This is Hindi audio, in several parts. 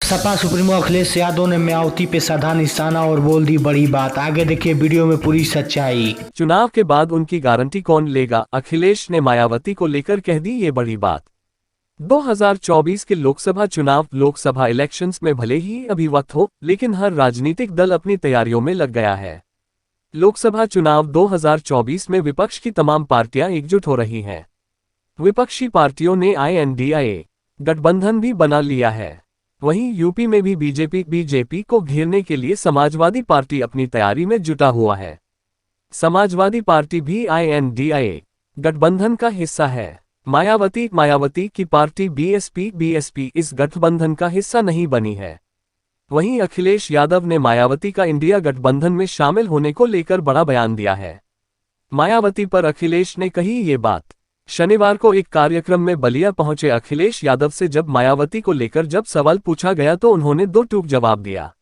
सपा सुप्रीमो अखिलेश यादव ने मायावती पे साधा निशाना और बोल दी बड़ी बात। आगे देखिए वीडियो में पूरी सच्चाई। चुनाव के बाद उनकी गारंटी कौन लेगा, अखिलेश ने मायावती को लेकर कह दी ये बड़ी बात। 2024 के लोकसभा इलेक्शंस में भले ही अभी वक्त हो, लेकिन हर राजनीतिक दल अपनी तैयारियों में लग गया है। लोकसभा चुनाव 2024 में विपक्ष की तमाम पार्टियां एकजुट हो रही हैं। विपक्षी पार्टियों ने INDIA गठबंधन भी बना लिया है। वहीं यूपी में भी बीजेपी को घेरने के लिए समाजवादी पार्टी अपनी तैयारी में जुटा हुआ है। समाजवादी पार्टी भी INDIA गठबंधन का हिस्सा है। मायावती की पार्टी BSP इस गठबंधन का हिस्सा नहीं बनी है। वहीं अखिलेश यादव ने मायावती का इंडिया गठबंधन में शामिल होने को लेकर बड़ा बयान दिया है। मायावती पर अखिलेश ने कही ये बात। शनिवार को एक कार्यक्रम में बलिया पहुंचे अखिलेश यादव से जब मायावती को लेकर सवाल पूछा गया तो उन्होंने दो टूक जवाब दिया।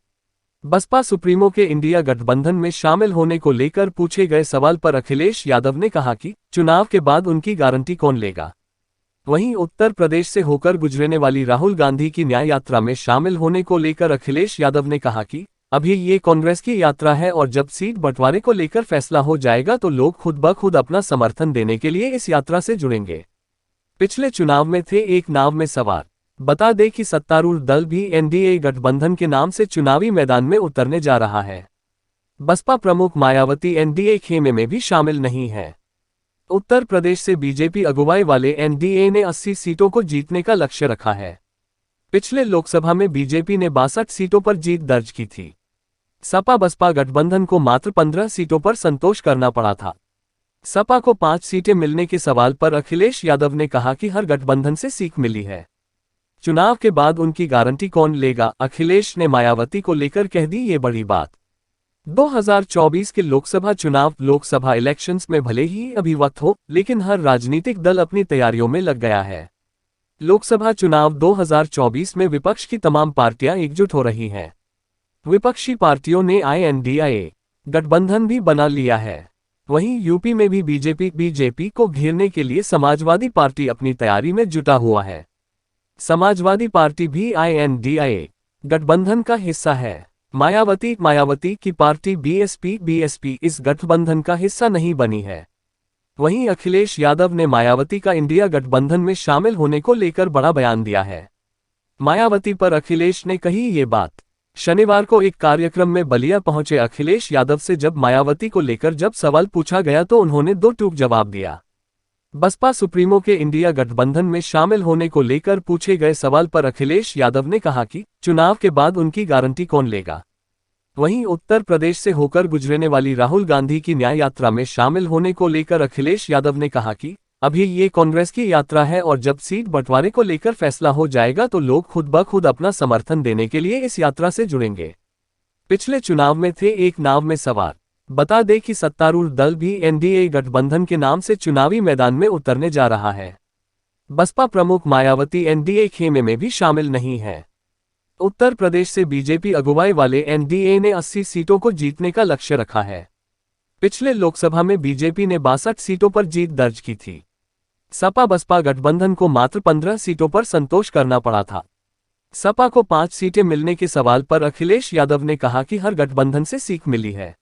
बसपा सुप्रीमो के इंडिया गठबंधन में शामिल होने को लेकर पूछे गए सवाल पर अखिलेश यादव ने कहा कि चुनाव के बाद उनकी गारंटी कौन लेगा। वहीं उत्तर प्रदेश से होकर गुजरने वाली राहुल गांधी की न्याय यात्रा में शामिल होने को लेकर अखिलेश यादव ने कहा कि अभी ये कांग्रेस की यात्रा है और जब सीट बंटवारे को लेकर फैसला हो जाएगा तो लोग खुद ब खुद अपना समर्थन देने के लिए इस यात्रा से जुड़ेंगे। पिछले चुनाव में थे एक नाव में सवार। बता दें कि सत्तारूढ़ दल भी NDA गठबंधन के नाम से चुनावी मैदान में उतरने जा रहा है। बसपा प्रमुख मायावती NDA खेमे में भी शामिल नहीं है। उत्तर प्रदेश से बीजेपी अगुवाई वाले NDA ने 80 सीटों को जीतने का लक्ष्य रखा है। पिछले लोकसभा में बीजेपी ने 62 सीटों पर जीत दर्ज की थी। सपा बसपा गठबंधन को मात्र 15 सीटों पर संतोष करना पड़ा था। सपा को 5 सीटें मिलने के सवाल पर अखिलेश यादव ने कहा कि हर गठबंधन से सीख मिली है। चुनाव के बाद उनकी गारंटी कौन लेगा, अखिलेश ने मायावती को लेकर कह दी ये बड़ी बात। 2024 के लोकसभा इलेक्शंस में भले ही अभी वक्त हो, लेकिन हर राजनीतिक दल अपनी तैयारियों में लग गया है। लोकसभा चुनाव 2024 में विपक्ष की तमाम पार्टियां एकजुट हो रही हैं। विपक्षी पार्टियों ने INDIA गठबंधन भी बना लिया है। वहीं यूपी में भी बीजेपी को घेरने के लिए समाजवादी पार्टी अपनी तैयारी में जुटा हुआ है। समाजवादी पार्टी भी INDIA गठबंधन का हिस्सा है। मायावती की पार्टी BSP इस गठबंधन का हिस्सा नहीं बनी है। वहीं अखिलेश यादव ने मायावती का इंडिया गठबंधन में शामिल होने को लेकर बड़ा बयान दिया है। मायावती पर अखिलेश ने कही ये बात। शनिवार को एक कार्यक्रम में बलिया पहुंचे अखिलेश यादव से जब मायावती को लेकर सवाल पूछा गया तो उन्होंने दो टूक जवाब दिया। बसपा सुप्रीमो के इंडिया गठबंधन में शामिल होने को लेकर पूछे गए सवाल पर अखिलेश यादव ने कहा कि चुनाव के बाद उनकी गारंटी कौन लेगा। वहीं उत्तर प्रदेश से होकर गुजरने वाली राहुल गांधी की न्याय यात्रा में शामिल होने को लेकर अखिलेश यादव ने कहा कि अभी ये कांग्रेस की यात्रा है और जब सीट बंटवारे को लेकर फैसला हो जाएगा तो लोग खुद ब खुद अपना समर्थन देने के लिए इस यात्रा से जुड़ेंगे। पिछले चुनाव में थे एक नाव में सवार। बता दें कि सत्तारूढ़ दल भी NDA गठबंधन के नाम से चुनावी मैदान में उतरने जा रहा है। बसपा प्रमुख मायावती NDA खेमे में भी शामिल नहीं है। उत्तर प्रदेश से बीजेपी अगुवाई वाले NDA ने 80 सीटों को जीतने का लक्ष्य रखा है। पिछले लोकसभा में बीजेपी ने 62 सीटों पर जीत दर्ज की थी। सपा बसपा गठबंधन को मात्र 15 सीटों पर संतोष करना पड़ा था। सपा को 5 सीटें मिलने के सवाल पर अखिलेश यादव ने कहा कि हर गठबंधन से सीख मिली है।